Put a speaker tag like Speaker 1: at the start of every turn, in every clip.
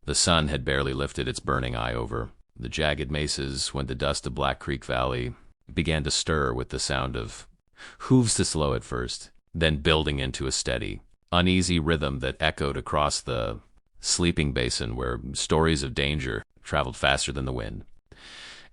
Speaker 1: The sun had barely lifted its burning eye over the jagged mesas when the dust of Black Creek Valley began to stir with the sound of hooves to slow at first, then building into a steady, uneasy rhythm that echoed across the sleeping basin where stories of danger traveled faster than the wind.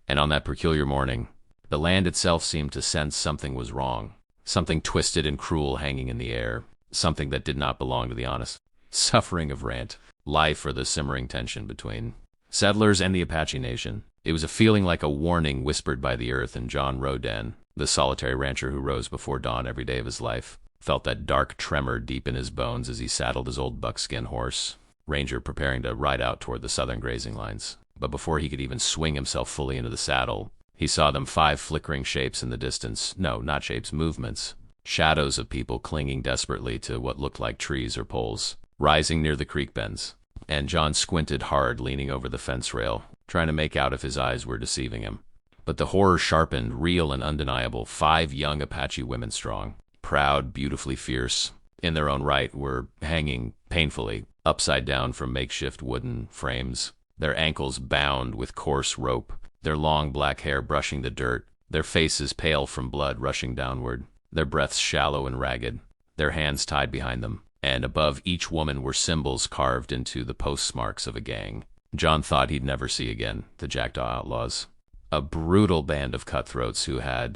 Speaker 1: And on that peculiar morning, the land itself seemed to sense something was wrong, something twisted and cruel hanging in the air, something that did not belong to the honest suffering of Rant, life, or the simmering tension between settlers and the Apache Nation. It was a feeling like a warning whispered by the earth, and John Rodan, the solitary rancher who rose before dawn every day of his life, felt that dark tremor deep in his bones as he saddled his old buckskin horse, Ranger, preparing to ride out toward the southern grazing lines. But before he could even swing himself fully into the saddle, he saw them 5 flickering shapes in the distance. No, not shapes, movements. Shadows of people clinging desperately to what looked like trees or poles, rising near the creek bends. And John squinted hard, leaning over the fence rail, trying to make out if his eyes were deceiving him. But the horror sharpened, real and undeniable. 5 young Apache women strong, proud, beautifully fierce, in their own right, were hanging painfully, upside down from makeshift wooden frames, their ankles bound with coarse rope, their long black hair brushing the dirt, their faces pale from blood rushing downward, their breaths shallow and ragged, their hands tied behind them, and above each woman were symbols carved into the postmarks of a gang John thought he'd never see again, the Jackdaw Outlaws. A brutal band of cutthroats who had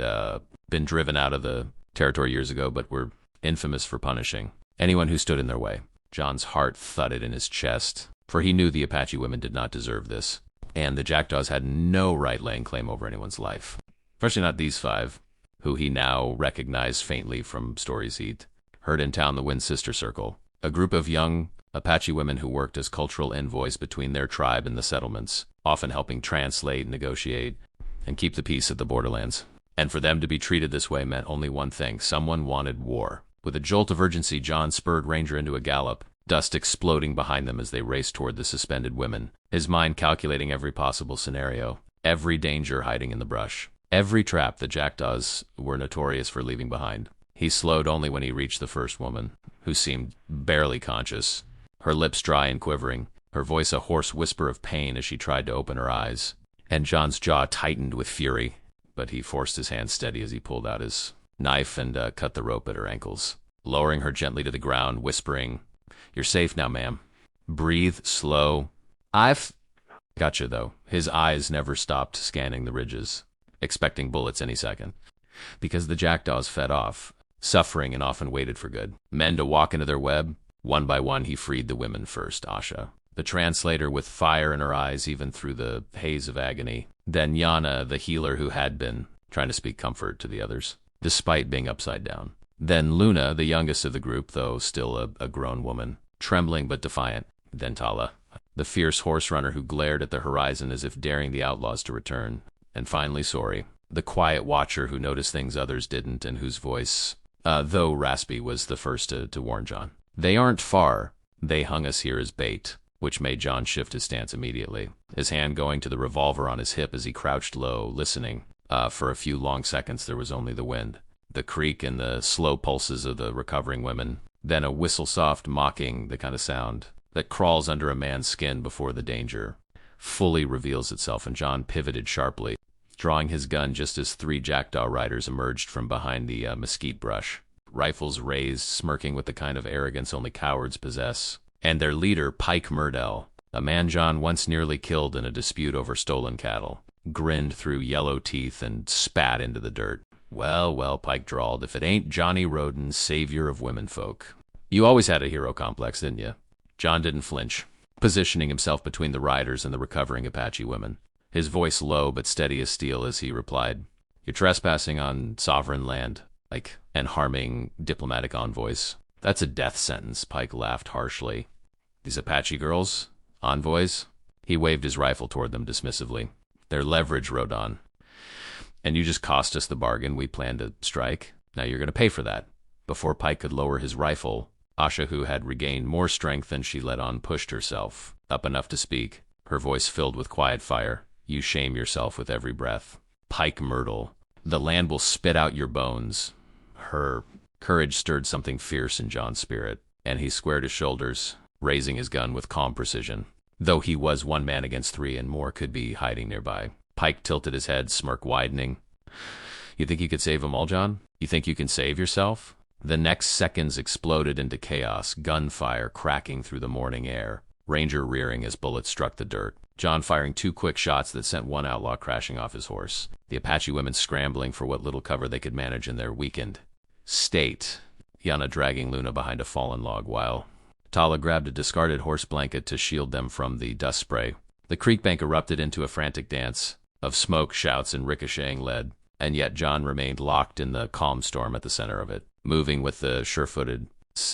Speaker 1: been driven out of the territory years ago, but were infamous for punishing anyone who stood in their way. John's heart thudded in his chest, for he knew the Apache women did not deserve this, and the Jackdaws had no right laying claim over anyone's life. Especially not these 5, who he now recognized faintly from stories he'd heard in town, the Wind Sister Circle, a group of young Apache women who worked as cultural envoys between their tribe and the settlements, often helping translate, negotiate, and keep the peace at the borderlands. And for them to be treated this way meant only one thing: someone wanted war. With a jolt of urgency, John spurred Ranger into a gallop, dust exploding behind them as they raced toward the suspended women, his mind calculating every possible scenario, every danger hiding in the brush, every trap the Jackdaws were notorious for leaving behind. He slowed only when he reached the first woman, who seemed barely conscious, her lips dry and quivering, her voice a hoarse whisper of pain as she tried to open her eyes. And John's jaw tightened with fury, but he forced his hand steady as he pulled out his knife and cut the rope at her ankles, lowering her gently to the ground, whispering, "You're safe now, ma'am. Breathe slow. I've gotcha," though. His eyes never stopped scanning the ridges, expecting bullets any second, because the Jackdaws fed off, suffering, and often waited for good men to walk into their web. One by one, he freed the women first, Asha, the translator with fire in her eyes even through the haze of agony. Then Yana, the healer who had been trying to speak comfort to the others, despite being upside down. Then Luna, the youngest of the group, though still a grown woman, trembling but defiant. Then Tala, the fierce horse runner who glared at the horizon as if daring the outlaws to return. And finally Sori, the quiet watcher who noticed things others didn't, and whose voice, though raspy, was the first to warn John. "They aren't far. They hung us here as bait," which made John shift his stance immediately, his hand going to the revolver on his hip as he crouched low, listening. For a few long seconds there was only the wind, the creak, and the slow pulses of the recovering women. Then a whistle-soft mocking, the kind of sound that crawls under a man's skin before the danger fully reveals itself, and John pivoted sharply, drawing his gun just as 3 Jackdaw riders emerged from behind the mesquite brush, rifles raised, smirking with the kind of arrogance only cowards possess. And their leader, Pike Murdell, a man John once nearly killed in a dispute over stolen cattle, grinned through yellow teeth and spat into the dirt. "Well, well," Pike drawled, "if it ain't Johnny Roden, savior of womenfolk. You always had a hero complex, didn't you?" John didn't flinch, positioning himself between the riders and the recovering Apache women, his voice low but steady as steel as he replied, "You're trespassing on sovereign land, Pike, and harming diplomatic envoys. That's a death sentence." Pike laughed harshly. "These Apache girls? Envoys?" He waved his rifle toward them dismissively. "They're leverage, Rodan. And you just cost us the bargain we planned to strike. Now you're going to pay for that." Before Pike could lower his rifle, Asha, who had regained more strength than she let on, pushed herself up enough to speak, her voice filled with quiet fire. "You shame yourself with every breath. Pike Myrtle. The land will spit out your bones." Her courage stirred something fierce in John's spirit, and he squared his shoulders, raising his gun with calm precision. though he was one man against three and more could be hiding nearby. Pike tilted his head, smirk widening. You think you could save them all, John? You think you can save yourself? The next seconds exploded into chaos, gunfire cracking through the morning air, Ranger rearing as bullets struck the dirt, John firing 2 quick shots that sent one outlaw crashing off his horse, the Apache women scrambling for what little cover they could manage in their weakened state, Yana dragging Luna behind a fallen log while Tala grabbed a discarded horse blanket to shield them from the dust spray. The creek bank erupted into a frantic dance of smoke, shouts, and ricocheting lead, and yet John remained locked in the calm storm at the center of it, moving with the sure-footed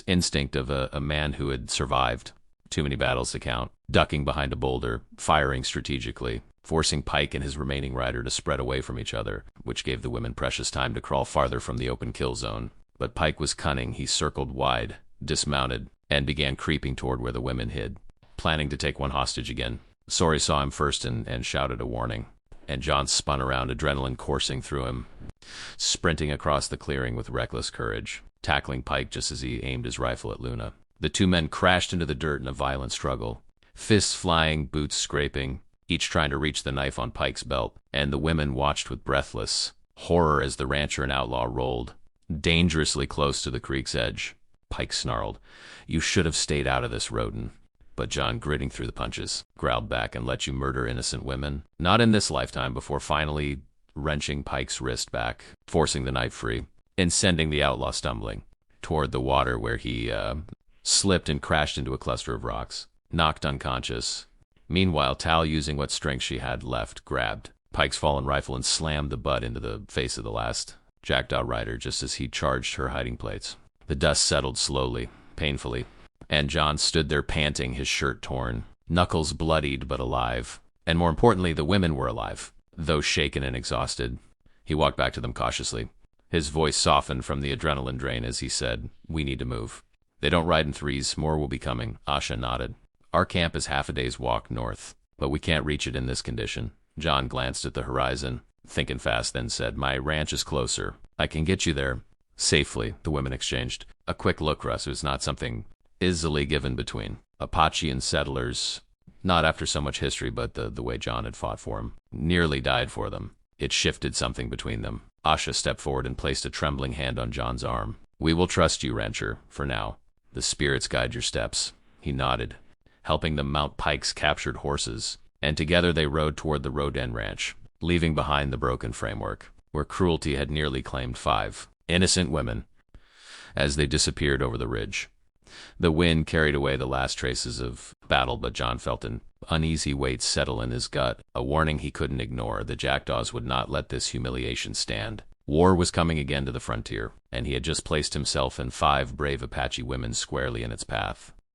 Speaker 1: instinct of a man who had survived too many battles to count, ducking behind a boulder, firing strategically, forcing Pike and his remaining rider to spread away from each other, which gave the women precious time to crawl farther from the open kill zone. But Pike was cunning. He circled wide, dismounted, and began creeping toward where the women hid, planning to take one hostage again. Sori saw him first and shouted a warning, and John spun around, adrenaline coursing through him, sprinting across the clearing with reckless courage, tackling Pike just as he aimed his rifle at Luna. The 2 men crashed into the dirt in a violent struggle, fists flying, boots scraping, each trying to reach the knife on Pike's belt, and the women watched with breathless horror as the rancher and outlaw rolled dangerously close to the creek's edge. Pike snarled, "You should have stayed out of this, Roden." But John, gritting through the punches, growled back, "And let you murder innocent women? Not in this lifetime," before finally wrenching Pike's wrist back, forcing the knife free, and sending the outlaw stumbling toward the water where he slipped and crashed into a cluster of rocks, knocked unconscious. Meanwhile, Tal, using what strength she had left, grabbed Pike's fallen rifle and slammed the butt into the face of the last jackdaw rider just as he charged her hiding plates. The dust settled slowly, painfully, and John stood there panting, his shirt torn, knuckles bloodied but alive. And more importantly, the women were alive, though shaken and exhausted. He walked back to them cautiously. His voice softened from the adrenaline drain as he said, "We need to move. They don't ride in threes. More will be coming." Asha nodded. "Our camp is half a day's walk north, but we can't reach it in this condition." John glanced at the horizon, thinking fast, then said, "My ranch is closer. I can get you there safely." The women exchanged a quick look. Russ, it was not something easily given between Apache and settlers, not after so much history, but the way John had fought for him, nearly died for them. It shifted something between them. Asha stepped forward and placed a trembling hand on John's arm. "We will trust you, rancher, for now. The spirits guide your steps." He nodded, helping them mount Pike's captured horses, and together they rode toward the Roden ranch, leaving behind the broken framework, where cruelty had nearly claimed 5 innocent women, as they disappeared over the ridge. The wind carried away the last traces of battle, but John felt an uneasy weight settle in his gut, a warning he couldn't ignore. The jackdaws would not let this humiliation stand. War was coming again to the frontier, and he had just placed himself and 5 brave Apache women squarely in its path.